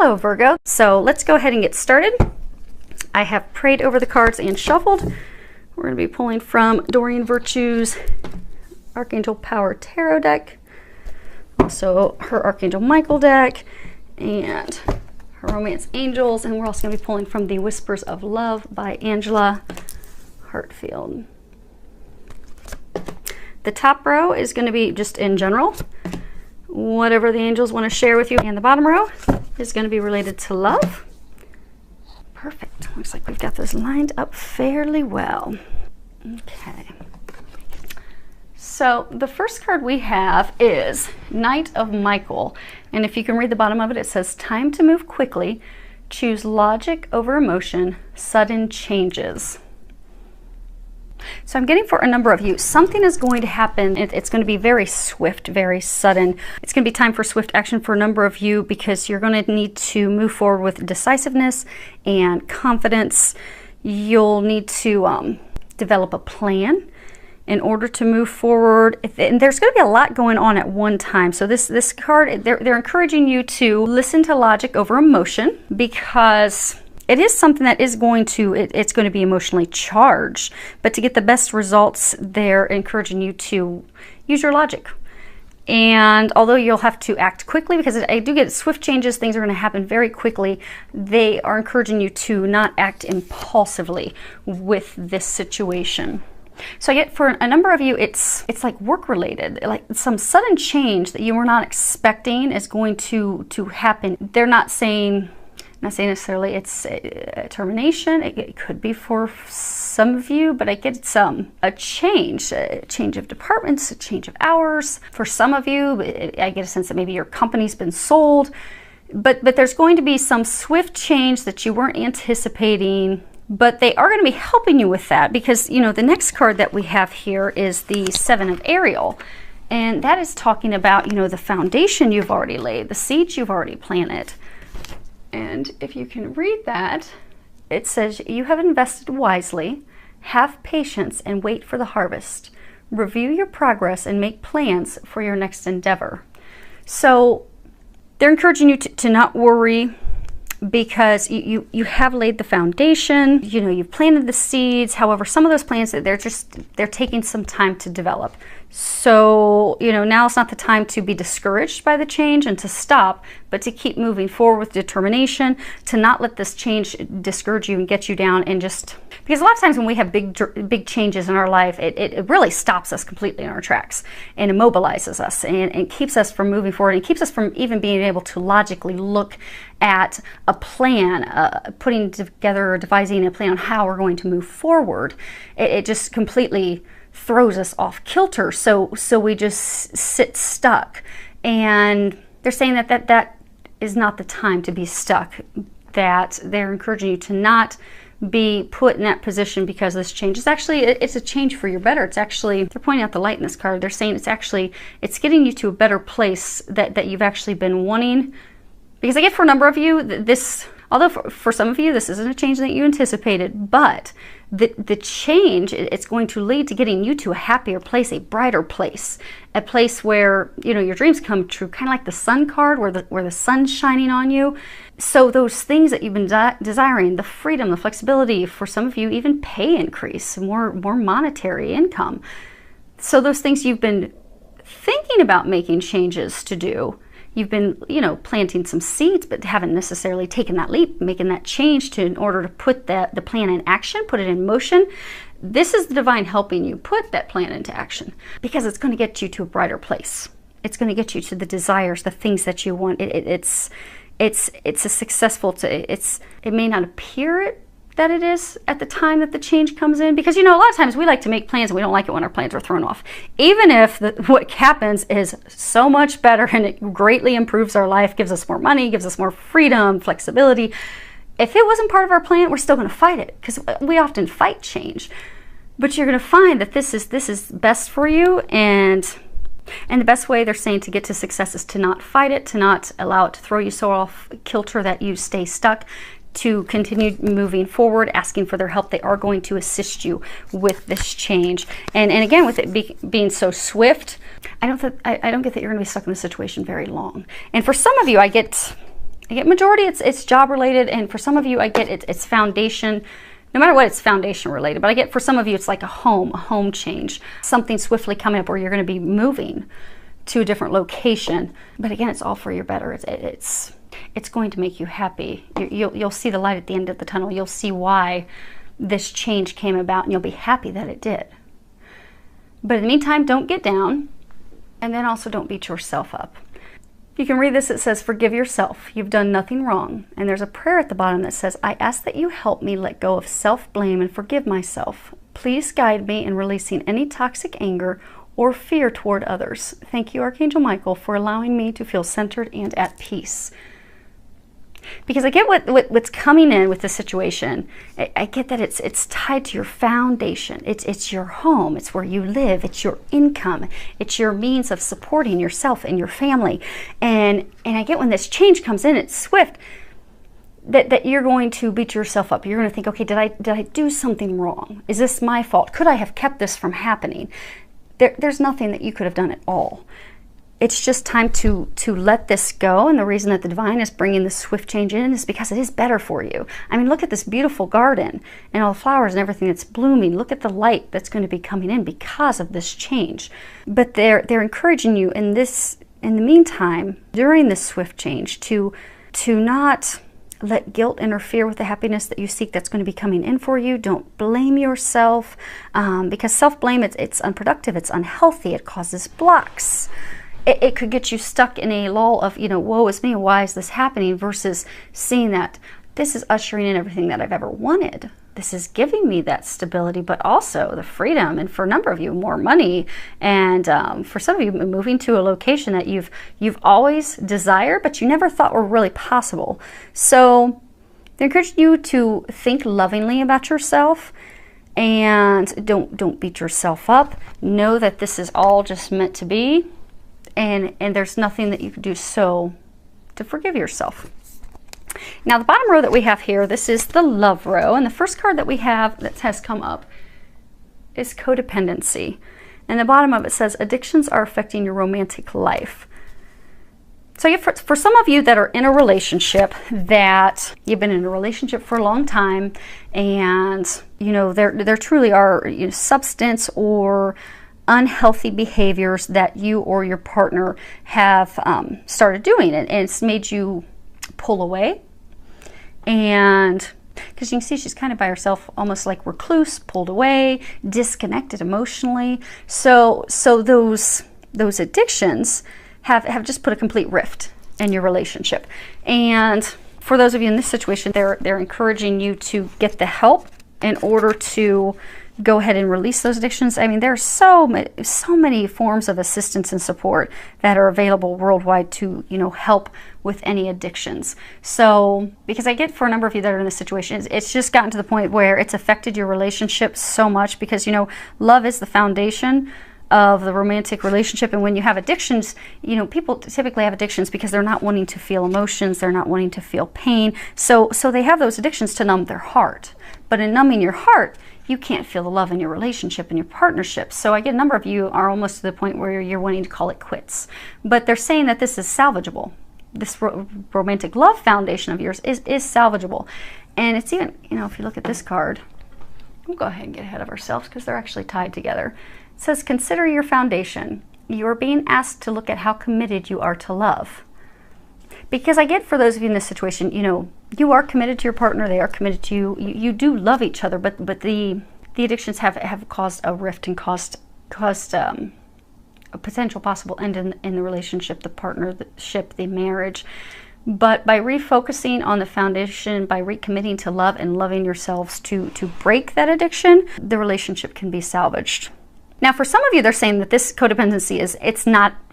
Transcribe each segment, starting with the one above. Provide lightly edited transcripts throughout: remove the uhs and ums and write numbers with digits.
Hello Virgo. So let's go ahead and get started. I have prayed over the cards and shuffled. We're going to be pulling from Doreen Virtue's Archangel Power Tarot deck, also her Archangel Michael deck, and her Romance Angels, and we're also going to be pulling from the Whispers of Love by Angela Hartfield. The top row is going to be just in general, whatever the angels want to share with you, and the bottom row is going to be related to love. Perfect. Looks like we've got this lined up fairly well. Okay. So the first card we have is Knight of Michael. And if you can read the bottom of it, it says, time to move quickly, choose logic over emotion, sudden changes. So I'm getting for a number of you, something is going to happen. It's going to be very swift, very sudden. It's going to be time for swift action for a number of you because you're going to need to move forward with decisiveness and confidence. You'll need to develop a plan in order to move forward. And there's going to be a lot going on at one time. So this card, they're encouraging you to listen to logic over emotion, because it is something that is going to, it's going to be emotionally charged. But to get the best results, they're encouraging you to use your logic. And although you'll have to act quickly, because I do get swift changes, things are going to happen very quickly, they are encouraging you to not act impulsively with this situation. So I get for a number of you, it's like work related, like some sudden change that you were not expecting is going to happen. They're not saying necessarily it's a termination. It could be for some of you, but I get a change of departments, a change of hours. For some of you, I get a sense that maybe your company's been sold, but there's going to be some swift change that you weren't anticipating. But they are going to be helping you with that, because you know the next card that we have here is the Seven of Ariel, and that is talking about, you know, the foundation you've already laid, the seeds you've already planted. And if you can read that, it says, you have invested wisely, have patience and wait for the harvest. Review your progress and make plans for your next endeavor. So they're encouraging you to not worry, because you have laid the foundation, you know, you've planted the seeds. However, some of those plants, they're taking some time to develop. So, you know, now it's not the time to be discouraged by the change and to stop, but to keep moving forward with determination, to not let this change discourage you and get you down, and just, because a lot of times when we have big changes in our life, it really stops us completely in our tracks and immobilizes us and keeps us from moving forward, and keeps us from even being able to logically look at a plan, putting together or devising a plan on how we're going to move forward. It just completely throws us off kilter, so we just sit stuck. And they're saying that is not the time to be stuck, that they're encouraging you to not be put in that position, because this change is actually, it's a change for your better. It's actually, they're pointing out the light in this card. They're saying it's getting you to a better place that you've actually been wanting. Because I get for a number of you, this, although for some of you this isn't a change that you anticipated, but the change, it's going to lead to getting you to a happier place, a brighter place, a place where, you know, your dreams come true, kind of like the sun card, where the sun's shining on you. So those things that you've been desiring, the freedom, the flexibility, for some of you even pay increase, more monetary income. So those things you've been thinking about making changes to do, you've been, you know, planting some seeds, but haven't necessarily taken that leap, making that change in order to put the plan in action, put it in motion. This is the divine helping you put that plan into action, because it's going to get you to a brighter place. It's going to get you to the desires, the things that you want. It's a successful. It may not appear that it is at the time that the change comes in, because, you know, a lot of times we like to make plans and we don't like it when our plans are thrown off, even if what happens is so much better and it greatly improves our life, gives us more money, gives us more freedom, flexibility. If it wasn't part of our plan, we're still going to fight it, because we often fight change. But you're going to find that this is best for you, and the best way, they're saying, to get to success is to not fight it, to not allow it to throw you so off kilter that you stay stuck, to continue moving forward, asking for their help. They are going to assist you with this change. And again, with it being so swift, I don't get that you're going to be stuck in this situation very long. And for some of you, I get I get majority, it's job related, and for some of you, I get it's foundation. No matter what, it's foundation related. But I get for some of you, it's like a home change, something swiftly coming up where you're going to be moving to a different location. But again, it's all for your better. It's going to make you happy. You'll see the light at the end of the tunnel. You'll see why this change came about, and you'll be happy that it did. But in the meantime, don't get down, and then also don't beat yourself up. You can read this. It says, forgive yourself. You've done nothing wrong. And there's a prayer at the bottom that says, I ask that you help me let go of self-blame and forgive myself. Please guide me in releasing any toxic anger or fear toward others. Thank you, Archangel Michael, for allowing me to feel centered and at peace. Because I get what's coming in with the situation. I get that it's tied to your foundation. It's your home. It's where you live. It's your income. It's your means of supporting yourself and your family. And I get when this change comes in, it's swift, that you're going to beat yourself up. You're going to think, okay, did I do something wrong? Is this my fault? Could I have kept this from happening? There's nothing that you could have done at all. It's just time to let this go. And the reason that the divine is bringing this swift change in is because it is better for you. I mean, look at this beautiful garden and all the flowers and everything that's blooming. Look at the light that's going to be coming in because of this change. But they're encouraging you in the meantime, during this swift change, to not let guilt interfere with the happiness that you seek that's going to be coming in for you. Don't blame yourself, because self-blame, it's unproductive, it's unhealthy, it causes blocks. It could get you stuck in a lull of, woe is me, why is this happening, versus seeing that this is ushering in everything that I've ever wanted. This is giving me that stability, but also the freedom, and for a number of you, more money, and for some of you, moving to a location that you've always desired, but you never thought were really possible. So they encourage you to think lovingly about yourself, and don't beat yourself up. Know that this is all just meant to be. And there's nothing that you can do to forgive yourself. Now, the bottom row that we have here, this is the love row. And the first card that we have that has come up is codependency. And the bottom of it says, addictions are affecting your romantic life. So for some of you that are in a relationship, that you've been in a relationship for a long time, and, there truly are substance or unhealthy behaviors that you or your partner have started doing, and it's made you pull away. And because you can see she's kind of by herself, almost like recluse, pulled away, disconnected emotionally. So those addictions have just put a complete rift in your relationship. And for those of you in this situation, they're encouraging you to get the help in order to go ahead and release those addictions. I mean, there's so many forms of assistance and support that are available worldwide to, help with any addictions. So, because I get for a number of you that are in this situation, it's just gotten to the point where it's affected your relationship so much, because, love is the foundation of the romantic relationship. And when you have addictions, people typically have addictions because they're not wanting to feel emotions, they're not wanting to feel pain. So they have those addictions to numb their heart. But in numbing your heart, you can't feel the love in your relationship and your partnership. So I get a number of you are almost to the point where you're wanting to call it quits. But they're saying that this is salvageable. This romantic love foundation of yours is salvageable. And it's even, if you look at this card, we'll go ahead and get ahead of ourselves because they're actually tied together. It says, consider your foundation. You're being asked to look at how committed you are to love. Because I get for those of you in this situation, you are committed to your partner, they are committed to you. You do love each other, but the addictions have caused a rift and caused a potential possible end in the relationship, the partnership, the marriage. But by refocusing on the foundation, by recommitting to love and loving yourselves to break that addiction, the relationship can be salvaged. Now, for some of you, they're saying that this codependency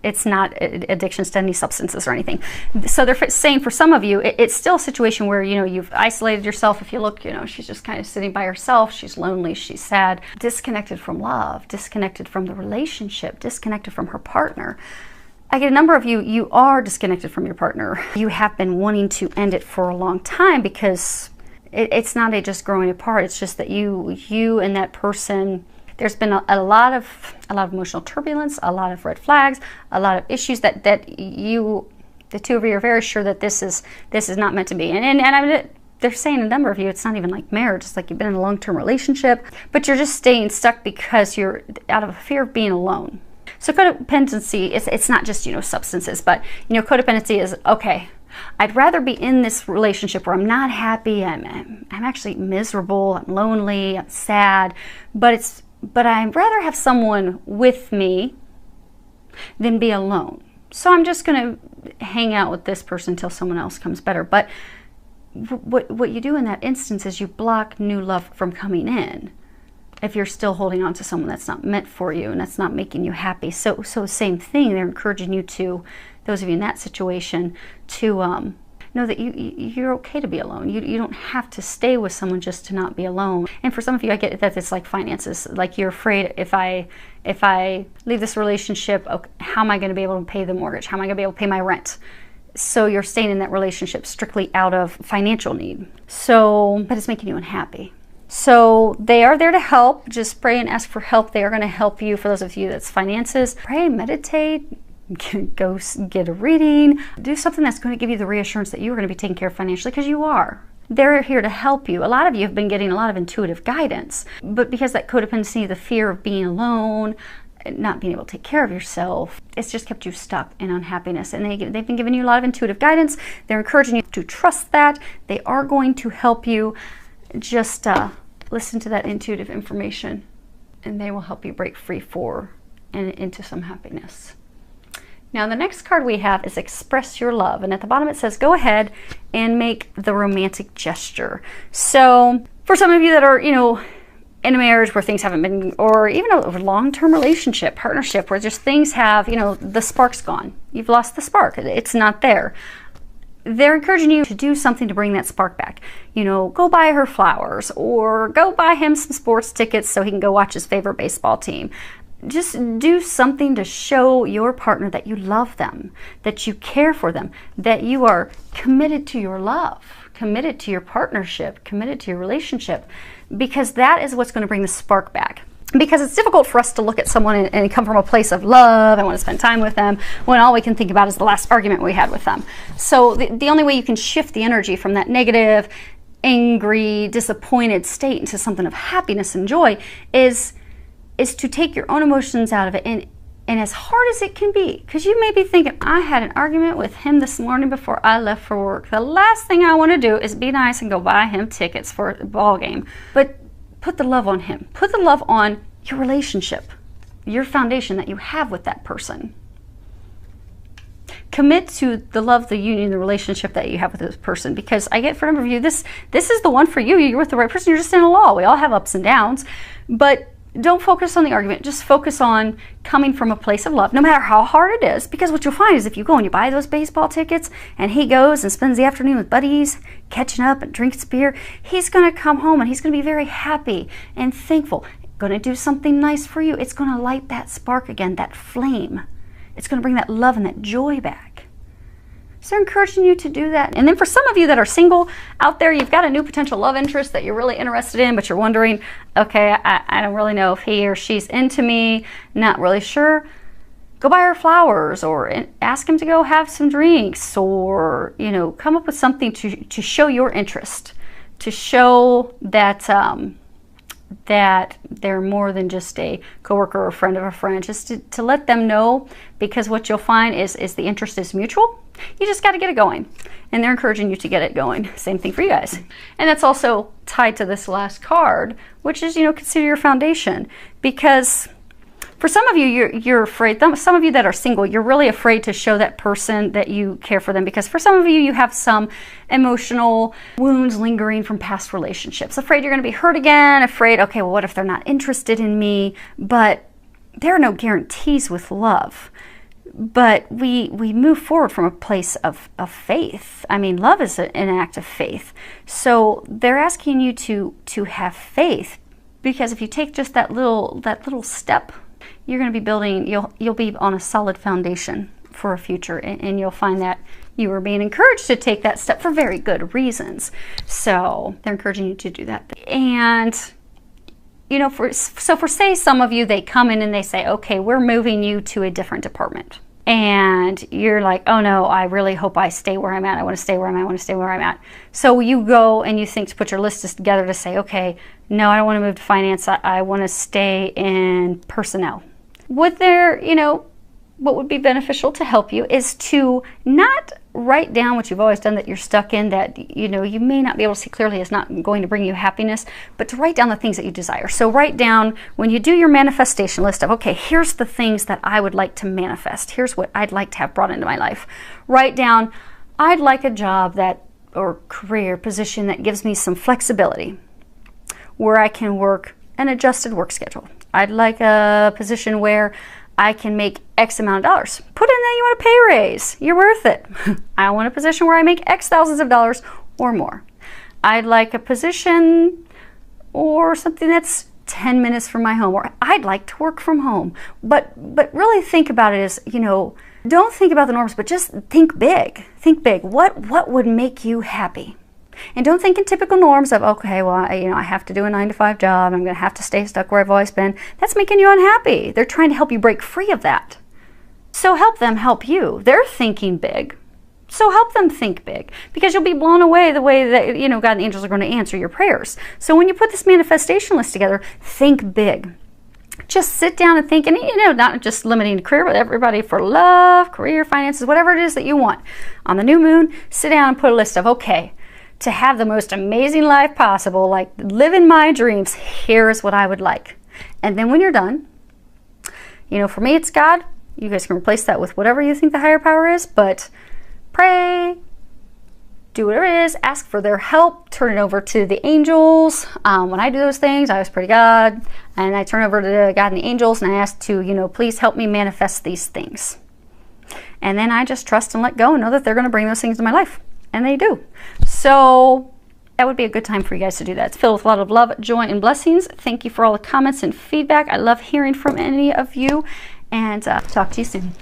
it's not addictions to any substances or anything. So they're saying for some of you, it's still a situation where, you've isolated yourself. If you look, she's just kind of sitting by herself. She's lonely. She's sad, disconnected from love, disconnected from the relationship, disconnected from her partner. I get a number of you are disconnected from your partner. You have been wanting to end it for a long time because it's not just growing apart. It's just that you and that person, there's been a lot of emotional turbulence, a lot of red flags, a lot of issues that you The two of you are very sure that this is not meant to be. And I mean, they're saying a number of you, it's not even like marriage. It's like you've been in a long-term relationship, but you're just staying stuck because you're out of a fear of being alone. So codependency, it's not just, substances, but, codependency is, okay, I'd rather be in this relationship where I'm not happy, I'm actually miserable, I'm lonely, I'm sad, but I'd rather have someone with me than be alone. So I'm just going to hang out with this person until someone else comes better. But what you do in that instance is you block new love from coming in if you're still holding on to someone that's not meant for you and that's not making you happy. So same thing, they're encouraging you to, those of you in that situation, to know that you're okay to be alone. You don't have to stay with someone just to not be alone. And for some of you, I get that it's like finances. Like you're afraid, if I leave this relationship, okay, how am I going to be able to pay the mortgage? How am I going to be able to pay my rent? So you're staying in that relationship strictly out of financial need. So, but it's making you unhappy. So they are there to help. Just pray and ask for help. They are going to help you. For those of you that's finances, pray, meditate, go get a reading, do something that's going to give you the reassurance that you're going to be taken care of financially, because you are. They're here to help you. A lot of you have been getting a lot of intuitive guidance, but because that codependency, the fear of being alone, not being able to take care of yourself, it's just kept you stuck in unhappiness. And they've been giving you a lot of intuitive guidance. They're encouraging you to trust that. They are going to help you. Just listen to that intuitive information, and they will help you break free and into some happiness. Now the next card we have is Express Your Love, and at the bottom it says go ahead and make the romantic gesture. So for some of you that are, in a marriage where things haven't been, or even a long-term relationship, partnership, where just things have, the spark's gone. You've lost the spark. It's not there. They're encouraging you to do something to bring that spark back. Go buy her flowers, or go buy him some sports tickets so he can go watch his favorite baseball team. Just do something to show your partner that you love them, that you care for them, that you are committed to your love, committed to your partnership, committed to your relationship, because that is what's going to bring the spark back. Because it's difficult for us to look at someone and come from a place of love, I want to spend time with them, when all we can think about is the last argument we had with them. So the only way you can shift the energy from that negative, angry, disappointed state into something of happiness and joy is to take your own emotions out of it, and as hard as it can be, because you may be thinking, I had an argument with him this morning before I left for work. The last thing I want to do is be nice and go buy him tickets for a ball game. But put the love on him. Put the love on your relationship, your foundation that you have with that person. Commit to the love, the union, the relationship that you have with this person, because I get for a number of you, this is the one for you. You're with the right person. You're just in a law. We all have ups and downs, but don't focus on the argument. Just focus on coming from a place of love, no matter how hard it is. Because what you'll find is if you go and you buy those baseball tickets and he goes and spends the afternoon with buddies, catching up and drinks beer, he's going to come home and he's going to be very happy and thankful, going to do something nice for you. It's going to light that spark again, that flame. It's going to bring that love and that joy back. So they're encouraging you to do that. And then for some of you that are single out there, you've got a new potential love interest that you're really interested in, but you're wondering, okay, I don't really know if he or she's into me, not really sure. Go buy her flowers, or ask him to go have some drinks, or, come up with something to show your interest, to show that that they're more than just a coworker or a friend of a friend, just to let them know, because what you'll find is the interest is mutual. You just got to get it going, and they're encouraging you to get it going. Same thing for you guys. And that's also tied to this last card, which is, consider your foundation, because for some of you, you're afraid. Some of you that are single, you're really afraid to show that person that you care for them, because for some of you, you have some emotional wounds lingering from past relationships. Afraid you're going to be hurt again. Afraid, okay, well, what if they're not interested in me? But there are no guarantees with love. But we move forward from a place of faith. I mean, love is an act of faith. So they're asking you to have faith, because if you take just that little step, you're going to be building, you'll be on a solid foundation for a future, and you'll find that you are being encouraged to take that step for very good reasons. So they're encouraging you to do that. And for say some of you, they come in and they say, okay, we're moving you to a different department. and you're like, oh no, I really hope I stay where I'm at. I want to stay where I'm at. I want to stay where I'm at. So you go and you think to put your list together to say, okay, no, I don't want to move to finance. I want to stay in personnel. What would be beneficial to help you is to not write down what you've always done that you're stuck in, that you may not be able to see clearly is not going to bring you happiness, but to write down the things that you desire. So write down, when you do your manifestation list of, okay, here's the things that I would like to manifest. Here's what I'd like to have brought into my life. Write down, I'd like a job or career position that gives me some flexibility, where I can work an adjusted work schedule. I'd like a position where I can make X amount of dollars. Put in that you want a pay raise. You're worth it. I want a position where I make X thousands of dollars or more. I'd like a position or something that's 10 minutes from my home, or I'd like to work from home. But really think about it as, don't think about the norms, but just think big. Think big. What would make you happy? And don't think in typical norms of, okay, well, I have to do a 9-to-5 job. I'm going to have to stay stuck where I've always been. That's making you unhappy. They're trying to help you break free of that. So help them help you. They're thinking big. So help them think big, because you'll be blown away the way that, God and the angels are going to answer your prayers. So when you put this manifestation list together, think big. Just sit down and think, and not just limiting to career, but everybody, for love, career, finances, whatever it is that you want. On the new moon, sit down and put a list of, okay, to have the most amazing life possible, like living my dreams, here's what I would like. And then when you're done, for me it's God. You guys can replace that with whatever you think the higher power is, but pray, do whatever it is, ask for their help, turn it over to the angels. When I do those things, I always pray to God, and I turn over to God and the angels, and I ask to, please help me manifest these things. And then I just trust and let go and know that they're going to bring those things to my life. And they do. So that would be a good time for you guys to do that. It's filled with a lot of love, joy, and blessings. Thank you for all the comments and feedback. I love hearing from any of you. And talk to you soon.